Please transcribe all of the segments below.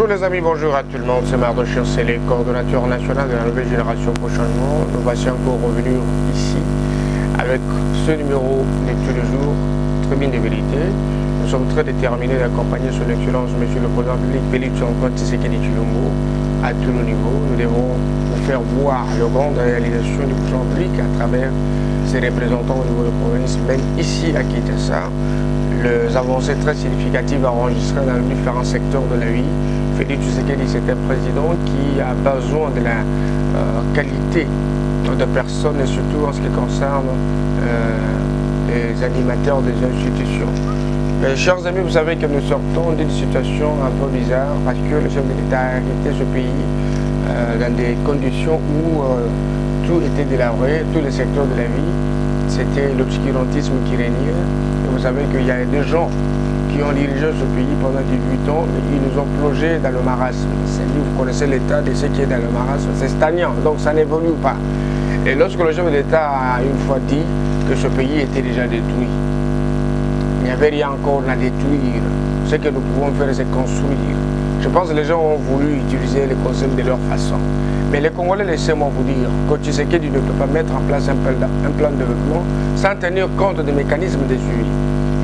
les amis, bonjour à tout le monde, c'est Mardochir, c'est le coordonnateur national de la nouvelle génération pour changement. Nous voici encore revenus ici avec ce numéro de tous les jours, Tribune de vérité. Nous sommes très déterminés d'accompagner son excellence, monsieur le président public Félix Antoine Tshisekedi Tshilombo à tous les niveaux. Nous devons vous faire voir le grand de réalisation du président public à travers ses représentants au niveau de province, même ici à Kinshasa. Les avancées très significatives enregistrées dans les différents secteurs de la vie. Félix Tshisekedi, c'est un président qui a besoin de la qualité de personnes et surtout en ce qui concerne les animateurs des institutions. Mais, chers amis, vous savez que nous sortons d'une situation un peu bizarre parce que le chef de l'État a quitté ce pays dans des conditions où tout était délabré, tous les secteurs de la vie. C'était l'obscurantisme qui régnait. Et vous savez qu'il y a des gens qui ont dirigé ce pays pendant 18 ans, mais ils nous ont plongé dans le marasme. C'est-à-dire, vous connaissez l'état de ce qui est dans le marasme, c'est stagnant, donc ça n'évolue pas. Et lorsque le chef de l'État a une fois dit que ce pays était déjà détruit, il n'y avait rien encore à détruire. Ce que nous pouvons faire, c'est construire. Je pense que les gens ont voulu utiliser les concepts de leur façon. Mais les Congolais, laissez-moi vous dire que Tshisekedi ne peut pas mettre en place un plan de développement sans tenir compte des mécanismes de suivi.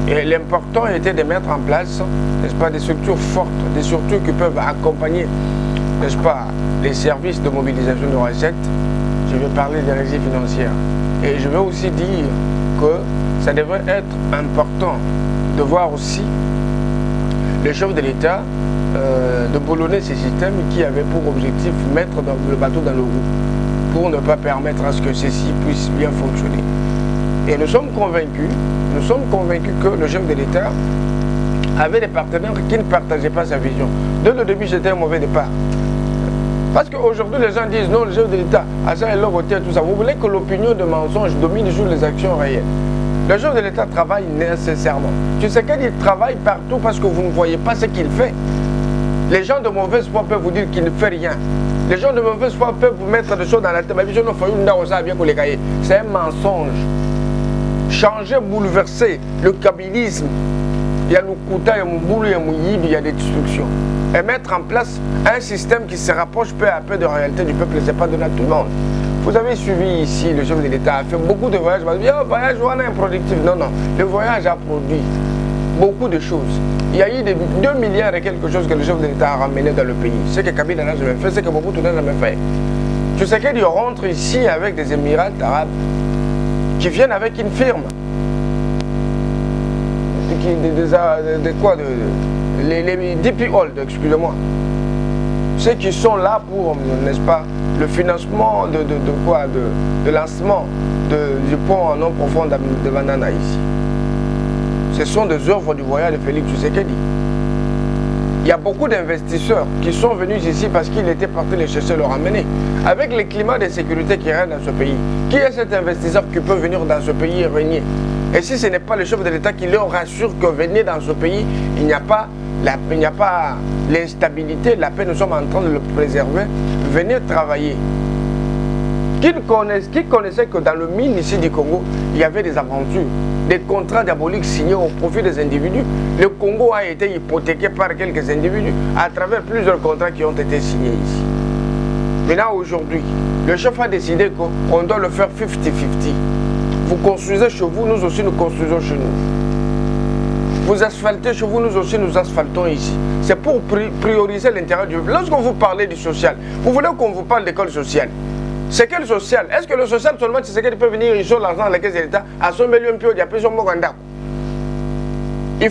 Et l'important était de mettre en place, n'est-ce pas, des structures fortes, des structures qui peuvent accompagner, n'est-ce pas, les services de mobilisation de recettes. Je vais parler des régies financières. Et je veux aussi dire que ça devrait être important de voir aussi le chef de l'État de boulonner ces systèmes qui avaient pour objectif mettre le bateau dans le roue pour ne pas permettre à ce que ceci puisse bien fonctionner. Et nous sommes convaincus que le chef de l'État avait des partenaires qui ne partageaient pas sa vision. Dès le début, c'était un mauvais départ. Parce qu'aujourd'hui, les gens disent non, le chef de l'État, à ça et leur côté, tout ça. Vous voulez que l'opinion de mensonge domine sur les actions réelles. Le chef de l'État travaille nécessairement. Tu sais qu'il travaille partout parce que vous ne voyez pas ce qu'il fait. Les gens de mauvaise foi peuvent vous dire qu'il ne fait rien. Les gens de mauvaise foi peuvent vous mettre des choses dans la tête. C'est un mensonge. Changer, bouleverser le kabylisme, il y a le Kouta, il y a le Mboulou, il y a le Mouyib, il y a des destructions. Et mettre en place un système qui se rapproche peu à peu de la réalité du peuple, ce n'est pas donné à tout le monde. Vous avez suivi ici, le chef de l'État a fait beaucoup de voyages. Il dit, oh, voyage, on est improductif. Non, non. Le voyage a produit beaucoup de choses. Il y a eu 2 milliards et quelque chose que le chef de l'État a ramené dans le pays. Ce que Kabila n'a jamais fait, ce que Mobutu n'a jamais fait. Tu sais qu'il rentre ici avec des Émirats arabes qui viennent avec une firme. Les DP Hold, excusez-moi. Ceux qui sont là pour, n'est-ce pas, le financement de lancement du pont en eau profonde de Banana ici. Ce sont des œuvres du voyage de Félix Tshisekedi. Il y a beaucoup d'investisseurs qui sont venus ici parce qu'il était parti les chercher, le ramener. Avec le climat de sécurité qui règne dans ce pays, qui est cet investisseur qui peut venir dans ce pays et régner? Et si ce n'est pas le chef de l'État qui leur rassure que venez dans ce pays, il n'y a pas l'instabilité, la paix, nous sommes en train de le préserver, venez travailler. Qui connaissait que dans le mine ici du Congo, il y avait des aventures, des contrats diaboliques signés au profit des individus. Le Congo a été hypothéqué par quelques individus à travers plusieurs contrats qui ont été signés ici. Maintenant, aujourd'hui, le chef a décidé qu'on doit le faire 50-50. Vous construisez chez vous, nous aussi nous construisons chez nous. Vous asphaltez chez vous, nous aussi nous asphaltons ici. C'est pour prioriser l'intérêt du peuple. Lorsque vous parlez du social, vous voulez qu'on vous parle d'école sociale. C'est quel social? Est-ce que le social seulement, c'est ce qu'il peut venir, ils ont l'argent dans la caisse de l'État, à son million de il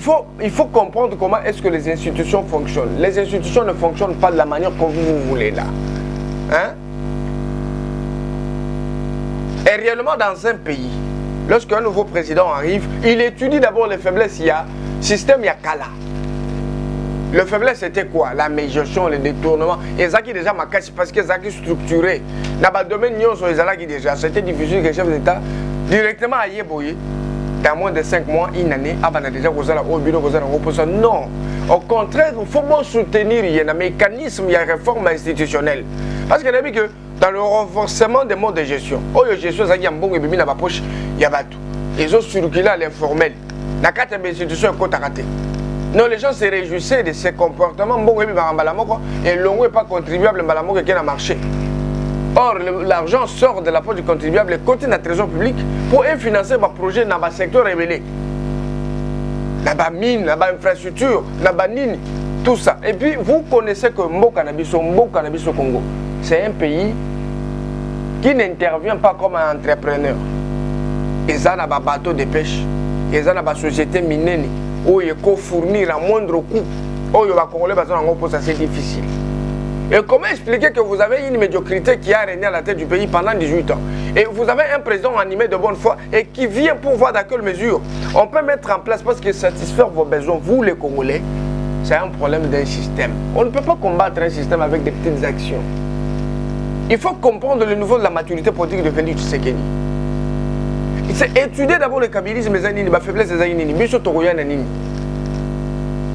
faut comprendre comment est-ce que les institutions fonctionnent. Les institutions ne fonctionnent pas de la manière que vous voulez là. Hein? Et réellement dans un pays, lorsqu'un nouveau président arrive, il étudie d'abord les faiblesses. Il y a système, il y a Kala. Le faiblesse c'était quoi? La mégestion, le détournement. Et ça qui déjà m'a caché parce que ça qui est structuré. Dans le domaine déjà, c'était difficile que le chef d'État directement à Yeboye, dans moins de 5 mois, une année, avant déjà au bureau, non. Au contraire, il faut bien soutenir le mécanisme, il y a réforme institutionnelle. Parce que dans le renforcement des modes de gestion, gestion, ça y a un bon et dans ma poche, il y a tout. Ils ont circulé à l'informel. La carte d'institution est côte à rater. Non, les gens se réjouissaient de ces comportements. Et l'ongo n'est pas contribuable qui a marché. Or, l'argent sort de la poche du contribuable et continue dans le trésor public pour financer des projets dans le secteur révélé. Dans la mine, dans l'infrastructure, dans la mine, tout ça. Et puis, vous connaissez que Mboka au Congo, c'est un pays qui n'intervient pas comme un entrepreneur. Ils ont un bateau de pêche, ils ont une société minière où ils peuvent fournir à moindre coût. Où les Congolais pour ça, c'est difficile. Et comment expliquer que vous avez une médiocrité qui a régné à la tête du pays pendant 18 ans? Et vous avez un président animé de bonne foi et qui vient pour voir dans quelle mesure on peut mettre en place parce que satisfaire vos besoins, vous les Congolais, c'est un problème d'un système. On ne peut pas combattre un système avec des petites actions. Il faut comprendre le niveau de la maturité politique de Félix Tshisekedi. C'est étudier d'abord le kabylisme, la faiblesse des Aïnini, Bicho Toroya Nanini.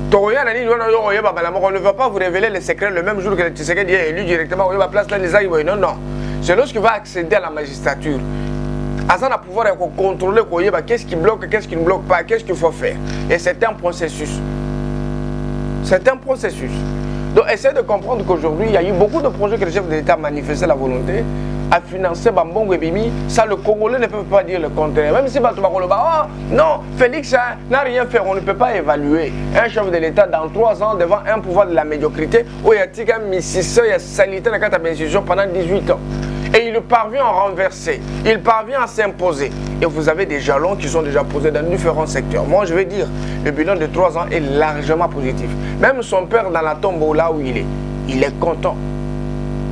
Toroya Nanini, on ne va pas vous révéler les secrets le même jour que Tshisekedi est élu directement à la place dans les Aïnini. Non, non. C'est lorsqu'il va accéder à la magistrature. Azan a pouvoir contrôler qu'est-ce qui bloque, qu'est-ce qui ne bloque pas, qu'est-ce qu'il faut faire. Et c'est un processus. C'est un processus. Donc, essayez de comprendre qu'aujourd'hui, il y a eu beaucoup de projets que le chef de l'État a manifesté la volonté à financer Bambongo et Bimi. Ça, le Congolais ne peut pas dire le contraire. Même si oh, non, Félix n'a rien fait, on ne peut pas évaluer un chef de l'État dans 3 ans devant un pouvoir de la médiocrité où il y a un mississeur, il y a salité dans la institution pendant 18 ans. Et il parvient à renverser, il parvient à s'imposer. Et vous avez des jalons qui sont déjà posés dans différents secteurs. Moi, je vais dire, le bilan de 3 ans est largement positif. Même son père dans la tombe là où il est content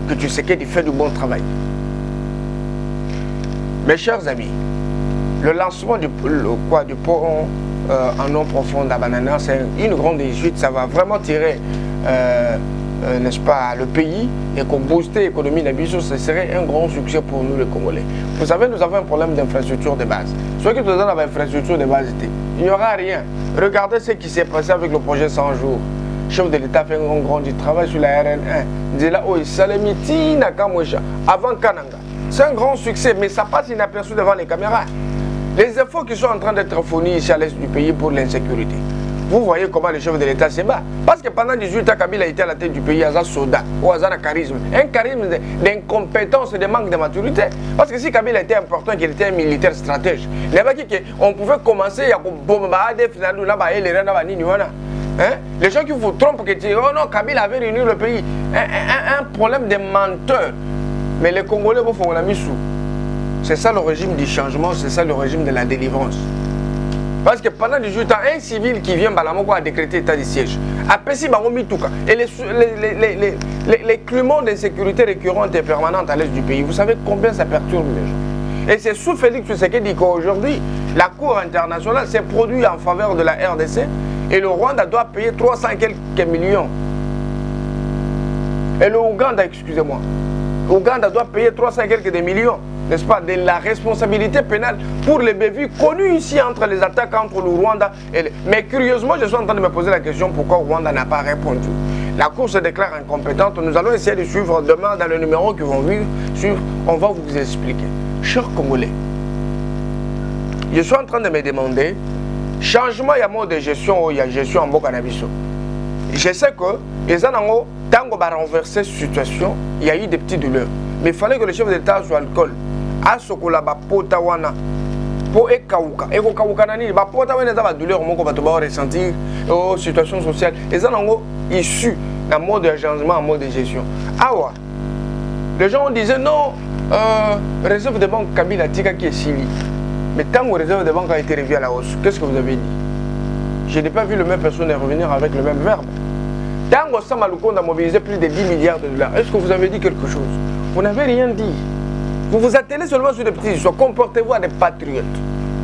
que tu sais qu'il fait du bon travail. Mes chers amis, le lancement du pont en eau profonde à Banana, c'est une grande réussite. Ça va vraiment tirer n'est-ce pas, le pays et qu'on booster l'économie d'Abisso, ce serait un grand succès pour nous les Congolais. Vous savez, nous avons un problème d'infrastructure de base. Soit que nous avons une infrastructure de base, il n'y aura rien. Regardez ce qui s'est passé avec le projet 100 jours. Le chef de l'État fait un grand travail sur la RN1. Il là, oh, avant Kananga. C'est un grand succès, mais ça passe inaperçu devant les caméras. Les efforts qui sont en train d'être fournis ici à l'est du pays pour l'insécurité. Vous voyez comment le chef de l'État se bat. Parce que pendant 18 ans, Kabila a été à la tête du pays, à soldat, ou à un charisme. Un charisme d'incompétence et de manque de maturité. Parce que si Kabila était important, qu'il était un militaire stratège, on pouvait commencer à bombarder finalement les gens qui vous trompent, qui disent oh non, Kabila avait réuni le pays. Un problème de menteur. Mais les Congolais vous font la mise sous. C'est ça le régime du changement, c'est ça le régime de la délivrance. Parce que pendant 18 ans, un civil qui vient Balamoko a décrété état de siège. Et les climats d'insécurité récurrentes et permanentes à l'est du pays, vous savez combien ça perturbe les gens. Et c'est sous Félix Tshisekedi qu'aujourd'hui, la Cour internationale s'est produite en faveur de la RDC et le Rwanda doit payer 300 quelques millions. Et le Ouganda, excusez-moi, Ouganda doit payer 300 quelques millions, n'est-ce pas, de la responsabilité pénale pour les bévues connues ici entre les attaques entre le Rwanda et les... Mais curieusement, je suis en train de me poser la question pourquoi le Rwanda n'a pas répondu. La Cour se déclare incompétente. Nous allons essayer de suivre demain dans le numéro qui vont suivre. On va vous expliquer. Chers Congolais, je suis en train de me demander, changement, il y a mot de gestion, il y a gestion en Bokanabiso. Je sais que les Anango, tant qu'on va renverser cette situation, il y a eu des petites douleurs. Mais il fallait que le chef d'État soit alcool. A ce que la potawana pour ekauka. Ekauka nani, ba potawana za ba douleur moko ba to ba ressentir aux situations sociales. Les Anango issus d'un mode de changement en mode de gestion. Awa. Les gens disaient non, réserve de banque Kabila Tika qui est Sili. Mais tant que réserve de banque a été revue à la hausse, qu'est-ce que vous avez dit? Je n'ai pas vu le même personne revenir avec le même verbe. Tant que Samaloukonde a mobilisé plus de 10 milliards de dollars, est-ce que vous avez dit quelque chose? Vous n'avez rien dit. Vous vous attelez seulement sur des petites histoires. Comportez-vous à des patriotes.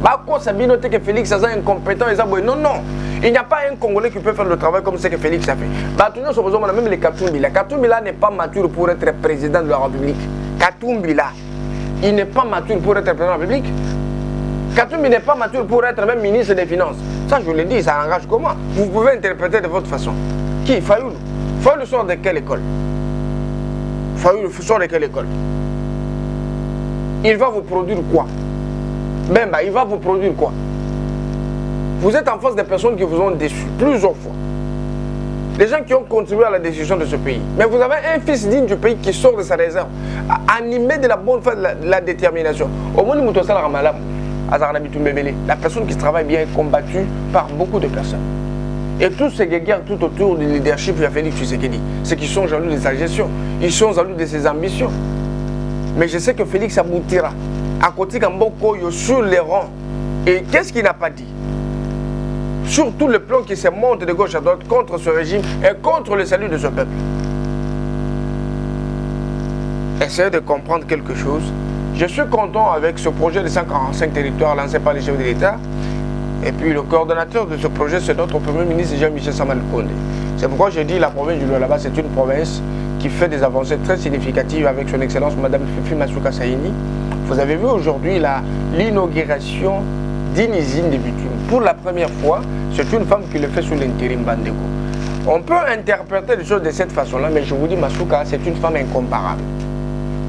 Bako Sabino que Félix est incompétent. Non, non. Il n'y a pas un Congolais qui peut faire le travail comme ce que Félix a fait. Batounia, on a même les Katumbila. Katumbila n'est pas mature pour être président de la République. Katumbila, il n'est pas mature pour être président de la République. Katumbi n'est pas mature pour être même ministre des Finances. Ça, je le dis, ça engage comment? Vous pouvez interpréter de votre façon. Qui? Fayoulou. Fayoulou sort de quelle école? Fayoulou sort de quelle école? Il va vous produire quoi? Bemba, il va vous produire quoi? Vous êtes en face des personnes qui vous ont déçu plusieurs fois. Les gens qui ont contribué à la décision de ce pays. Mais vous avez un fils digne du pays qui sort de sa réserve, animé de la bonne foi, de la détermination. Au moins, la personne qui travaille bien est combattue par beaucoup de personnes. Et tous ces guerriers tout autour du leadership de Félix Tshisekedi, c'est qu'ils sont jaloux de sa gestion, ils sont jaloux de ses ambitions. Mais je sais que Félix aboutira à côté Kamboko sur les rangs. Et qu'est-ce qu'il n'a pas dit? Sur tout le plan qui se monte de gauche à droite contre ce régime et contre le salut de ce peuple. Essayez de comprendre quelque chose. Je suis content avec ce projet de 145 territoires lancé par les chefs de l'État. Et puis le coordonnateur de ce projet, c'est notre Premier ministre Jean-Michel Sama Lukonde. C'est pourquoi je dis que la province du Lualaba, c'est une province qui fait des avancées très significatives avec son Excellence Madame Fifi Masuka Saini. Vous avez vu aujourd'hui l'inauguration d'une usine de bitume. Pour la première fois, c'est une femme qui le fait sous l'intérim Bandeko. On peut interpréter les choses de cette façon-là, mais je vous dis, Masuka, c'est une femme incomparable.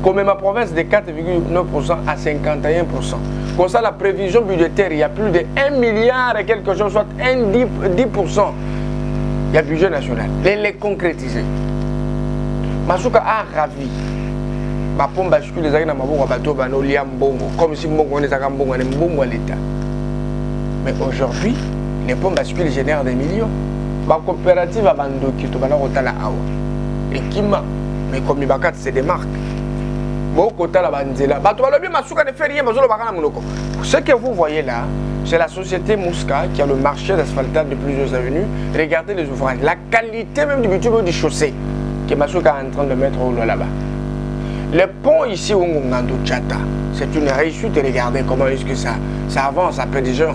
Comme ma province de 4,9% à 51%. Comme ça, la prévision budgétaire, il y a plus de 1 milliard et quelque chose, soit 10%. Il y a budget national. Les concrétiser. Masuka a ravi. Ma pompe bascule les agents à bateau, comme si mon est à l'État. Mais aujourd'hui, les pompes bascules génèrent des millions. Ma coopérative a Bando qui est au Tala Awa. Et qui m'a. Mais comme il c'est des marques. Ce que vous voyez là, c'est la société Mouska qui a le marché d'asphaltade de plusieurs avenues. Regardez les ouvrages, la qualité même du bitume du chaussée que Masuka est en train de mettre au là-bas. Le pont ici au Ngando Tchata, c'est une réussite. Regardez comment est-ce que ça avance après des gens.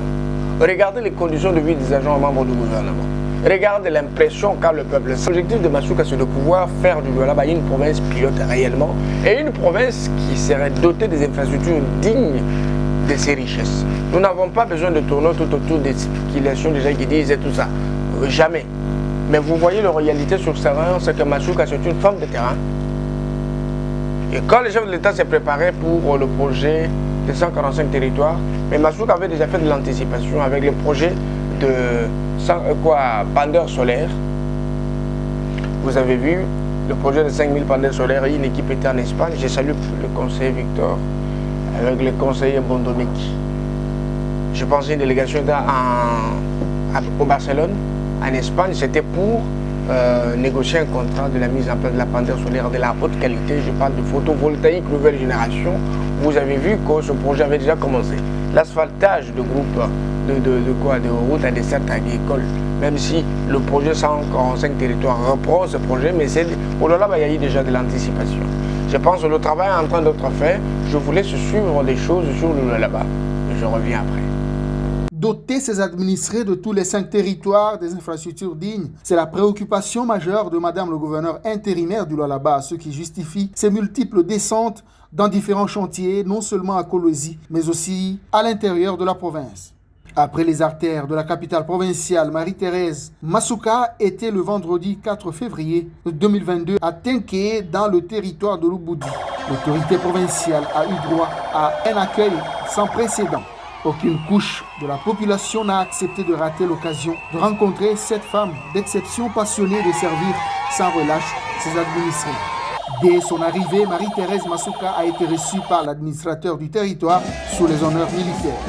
Regardez les conditions de vie des agents membres du gouvernement. Regardez l'impression qu'a le peuple. L'objectif de Masuka, c'est de pouvoir faire du Lualaba une province pilote réellement et une province qui serait dotée des infrastructures dignes de ses richesses. Nous n'avons pas besoin de tourner tout autour des spéculations des gens qui disent et tout ça. Jamais. Mais vous voyez la réalité sur ce terrain, c'est que Masuka, c'est une femme de terrain. Et quand le chef de l'État s'est préparé pour le projet de 145 territoires, mais Masuka avait déjà fait de l'anticipation avec le projet de pendeurs solaires. Vous avez vu le projet de 5000 pendeurs solaires, une équipe était en Espagne. Je salue le conseiller Victor avec le conseiller Bondomeki. Je pense une délégation au Barcelone, en Espagne, c'était pour négocier un contrat de la mise en place de la pendeur solaire de la haute qualité. Je parle de photovoltaïque nouvelle génération. Vous avez vu que ce projet avait déjà commencé. L'asphaltage de groupes de routes à dessert agricole, même si le projet 145 territoires reprend ce projet, mais au-delà, il y a eu déjà de l'anticipation. Je pense que le travail est en train d'être fait. Je voulais suivre des choses sur le là-bas. Je reviens après. Doter ses administrés de tous les 5 territoires des infrastructures dignes, c'est la préoccupation majeure de Madame le gouverneur intérimaire du Lualaba, ce qui justifie ses multiples descentes dans différents chantiers, non seulement à Kolwezi, mais aussi à l'intérieur de la province. Après les artères de la capitale provinciale, Marie-Thérèse Masuka était le vendredi 4 février 2022 à Tenké, dans le territoire de l'Uboudi. L'autorité provinciale a eu droit à un accueil sans précédent. Aucune couche de la population n'a accepté de rater l'occasion de rencontrer cette femme d'exception passionnée de servir sans relâche ses administrés. Dès son arrivée, Marie-Thérèse Masuka a été reçue par l'administrateur du territoire sous les honneurs militaires.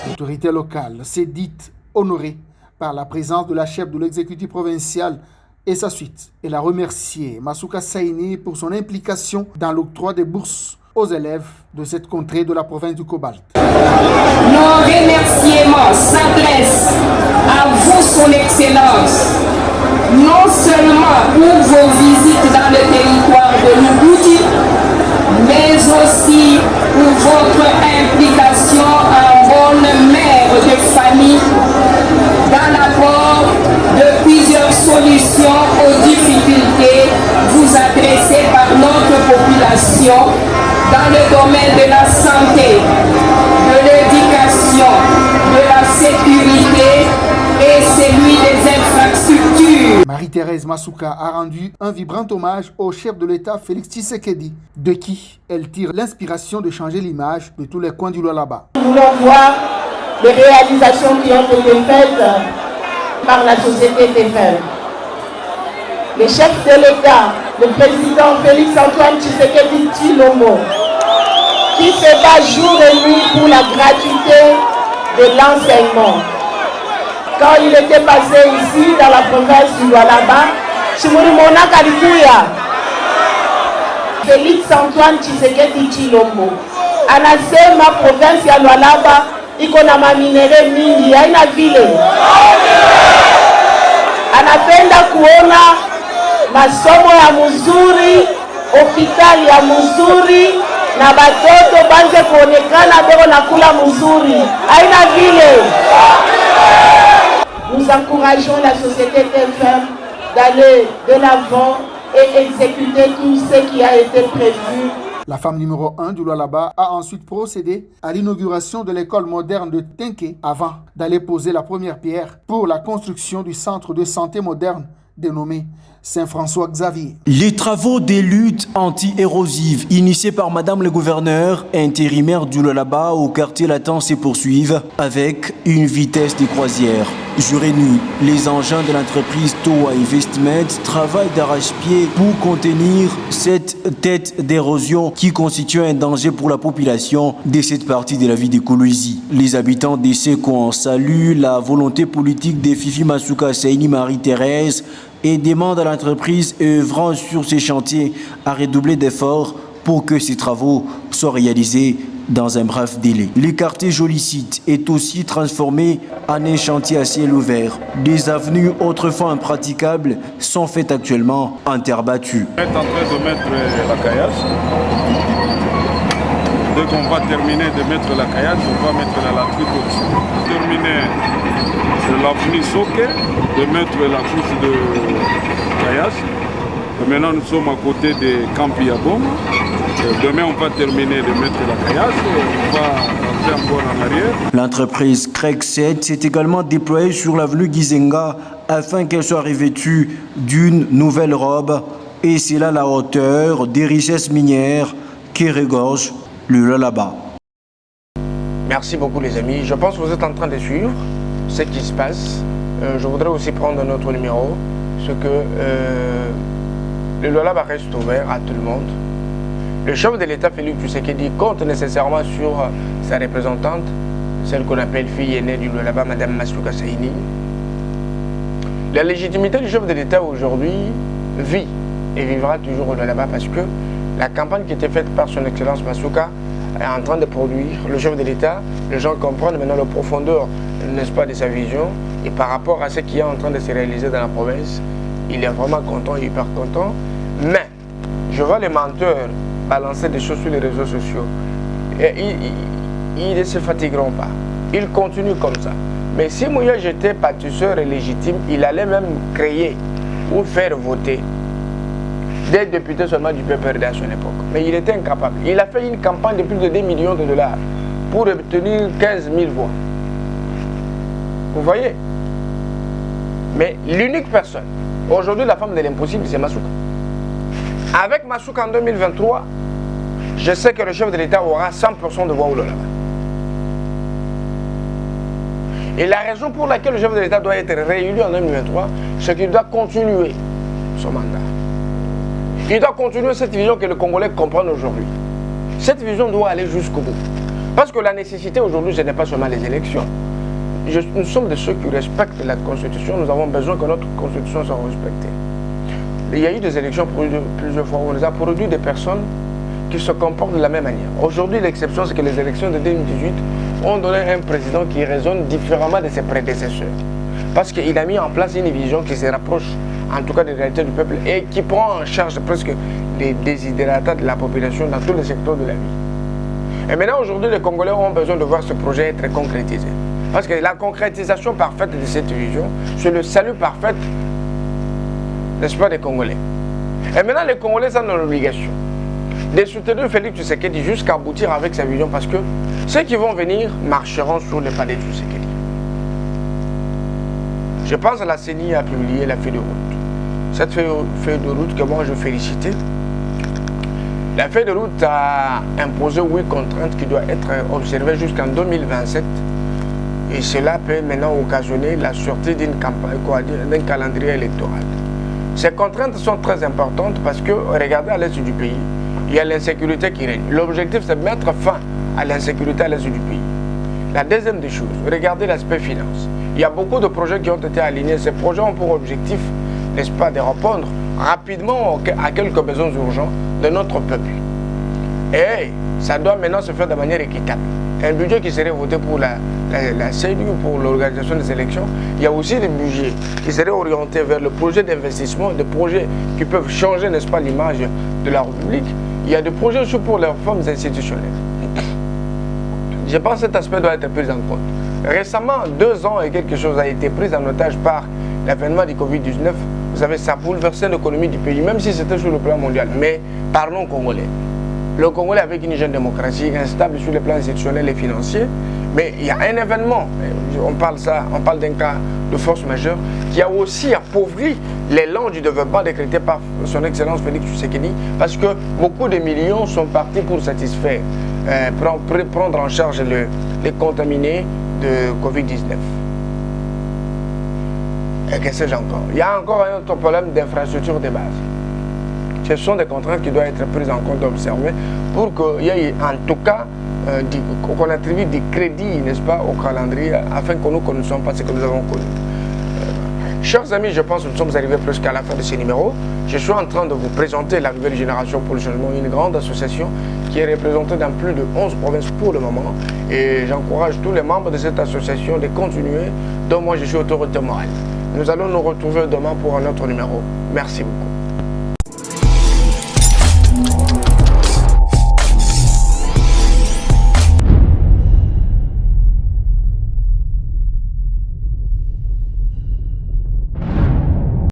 L'autorité locale s'est dite honorée par la présence de la chef de l'exécutif provincial et sa suite. Elle a remercié Masuka Saini pour son implication dans l'octroi des bourses aux élèves de cette contrée de la province du Cobalt. Nos remerciements s'adressent à vous, son Excellence, non seulement pour vos visites dans le territoire de l'Uboudi, mais aussi pour votre implication en bonne mère de famille dans l'apport de plusieurs solutions aux difficultés vous adressées par notre population dans le domaine de la santé, de l'éducation, de la sécurité et celui des infrastructures. Marie-Thérèse Masuka a rendu un vibrant hommage au chef de l'État Félix Tshisekedi, de qui elle tire l'inspiration de changer l'image de tous les coins du Lualaba. Nous voulons voir les réalisations qui ont été faites par la société TFM. Le chef de l'État, le président Félix-Antoine Tshisekedi Tshilombo, qui se bat jour et nuit pour la gratuité de l'enseignement. Quand il était passé ici dans la province du Lualaba, Chimurimona Kalikuya, Félix-Antoine Tshisekedi Tshilombo, anasema province ya Lualaba iko na maminere mingi, haina vile. Anapenda kuona masomo ya mzuri, hospitali ya mzuri, na batoto banze kuonekana beko na kula mzuri, haina vile. Nous encourageons la société TFM d'aller de l'avant et exécuter tout ce qui a été prévu. La femme numéro 1 du Lualaba a ensuite procédé à l'inauguration de l'école moderne de Tenke avant d'aller poser la première pierre pour la construction du centre de santé moderne dénommé Saint-François Xavier. Les travaux des luttes anti-érosives initiés par Madame le gouverneur intérimaire du Lualaba au quartier latin se poursuivent avec une vitesse de croisière. Jour et nuit, les engins de l'entreprise Toa Investment travaillent d'arrache-pied pour contenir cette tête d'érosion qui constitue un danger pour la population de cette partie de la ville de Kolwezi. Les habitants de Seko saluent la volonté politique de Fifi Masuka Saini Marie-Thérèse et demandent à l'entreprise œuvrant sur ces chantiers à redoubler d'efforts pour que ces travaux soient réalisés dans un bref délai. Le quartier Jolicite est aussi transformé en un chantier à ciel ouvert. Des avenues autrefois impraticables sont faites actuellement en terre battue. On est en train de mettre la caillasse. Dès qu'on va terminer de mettre la caillasse, on va mettre la latrine au-dessus. Terminer l'avenue Soke, de mettre la couche de caillasse. Et maintenant nous sommes à côté de Campiabom. Demain on va terminer de mettre la caillasse et on va rentrer encore en arrière. L'entreprise Craig 7 s'est également déployée sur l'avenue Gizenga afin qu'elle soit revêtue d'une nouvelle robe, et c'est là la hauteur des richesses minières qui regorgent le Lualaba. Merci beaucoup les amis. Je pense que vous êtes en train de suivre ce qui se passe. Je voudrais aussi prendre notre numéro, ce que le Lualaba reste ouvert à tout le monde. Le chef de l'État, Félix Tshisekedi, compte nécessairement sur sa représentante, celle qu'on appelle fille aînée du Lualaba, Madame Masuka Saini. La légitimité du chef de l'État aujourd'hui vit et vivra toujours au Lualaba parce que la campagne qui était faite par son Excellence Masuka est en train de produire. Le chef de l'État, les gens comprennent maintenant la profondeur, n'est-ce pas, de sa vision, et par rapport à ce qui est en train de se réaliser dans la province, il est vraiment content, hyper content. Mais je vois les menteurs balancer des choses sur les réseaux sociaux. Et ils ne se fatigueront pas. Ils continuent comme ça. Mais si Mouya j'étais pâtisseur et légitime, il allait même créer ou faire voter des députés seulement du PPRD à son époque. Mais il était incapable. Il a fait une campagne de plus de 2 millions de dollars pour obtenir 15 000 voix. Vous voyez? Mais l'unique personne, aujourd'hui la femme de l'impossible, c'est Masuka. Avec Masuka en 2023, je sais que le chef de l'État aura 100% de voix au Lualaba. Et la raison pour laquelle le chef de l'État doit être réélu en 2023, c'est qu'il doit continuer son mandat. Il doit continuer cette vision que les Congolais comprennent aujourd'hui. Cette vision doit aller jusqu'au bout. Parce que la nécessité aujourd'hui, ce n'est pas seulement les élections. Nous sommes de ceux qui respectent la Constitution. Nous avons besoin que notre Constitution soit respectée. Il y a eu des élections plusieurs fois où on les a produit des personnes qui se comportent de la même manière. Aujourd'hui, l'exception, c'est que les élections de 2018 ont donné un président qui raisonne différemment de ses prédécesseurs. Parce qu'il a mis en place une vision qui se rapproche, en tout cas, des réalités du peuple et qui prend en charge presque les désidératas de la population dans tous les secteurs de la vie. Et maintenant, aujourd'hui, les Congolais ont besoin de voir ce projet être concrétisé. Parce que la concrétisation parfaite de cette vision, c'est le salut parfait, n'est-ce pas, des Congolais. Et maintenant, les Congolais sont dans l'obligation de soutenir Félix Tshisekedi jusqu'à aboutir avec sa vision, parce que ceux qui vont venir marcheront sur les pas de Tshisekedi. Je pense que la CENI a publié la feuille de route. Cette feuille de route que moi je félicitais. La feuille de route a imposé 8 contraintes qui doivent être observées jusqu'en 2027 Et cela peut maintenant occasionner la sortie d'une campagne, d'un calendrier électoral. Ces contraintes sont très importantes parce que, regardez à l'est du pays, il y a l'insécurité qui règne. L'objectif, c'est de mettre fin à l'insécurité à l'est du pays. La deuxième des choses, regardez l'aspect finance. Il y a beaucoup de projets qui ont été alignés. Ces projets ont pour objectif, n'est-ce pas, de répondre rapidement à quelques besoins urgents de notre peuple. Et ça doit maintenant se faire de manière équitable. Un budget qui serait voté pour la CENI ou pour l'organisation des élections, il y a aussi des budgets qui seraient orientés vers le projet d'investissement, des projets qui peuvent changer, n'est-ce pas, l'image de la République. Il y a des projets aussi pour les réformes institutionnelles. Je pense que cet aspect doit être pris en compte. Récemment, 2 ans et quelque chose a été pris en otage par l'avènement du Covid-19. Vous savez, ça a bouleversé l'économie du pays, même si c'était sur le plan mondial. Mais parlons congolais. Le Congolais avec une jeune démocratie instable sur les plans institutionnels et financiers, mais il y a un événement, on parle d'un cas de force majeure, qui a aussi appauvri l'élan du développement décrété par son Excellence Félix Tshisekedi, parce que beaucoup de millions sont partis pour satisfaire, prendre en charge les contaminés de Covid-19. Et qu'est-ce que j'ai encore? Il y a encore un autre problème d'infrastructure de base. Ce sont des contraintes qui doivent être prises en compte et observées pour qu'il y ait en tout cas qu'on attribue des crédits, n'est-ce pas, au calendrier afin que nous ne connaissions pas ce que nous avons connu. Chers amis, je pense que nous sommes arrivés presque à la fin de ce numéro. Je suis en train de vous présenter la nouvelle génération pour le changement, une grande association qui est représentée dans plus de 11 provinces pour le moment. Et j'encourage tous les membres de cette association de continuer, dont moi je suis autorité morale. Nous allons nous retrouver demain pour un autre numéro. Merci beaucoup.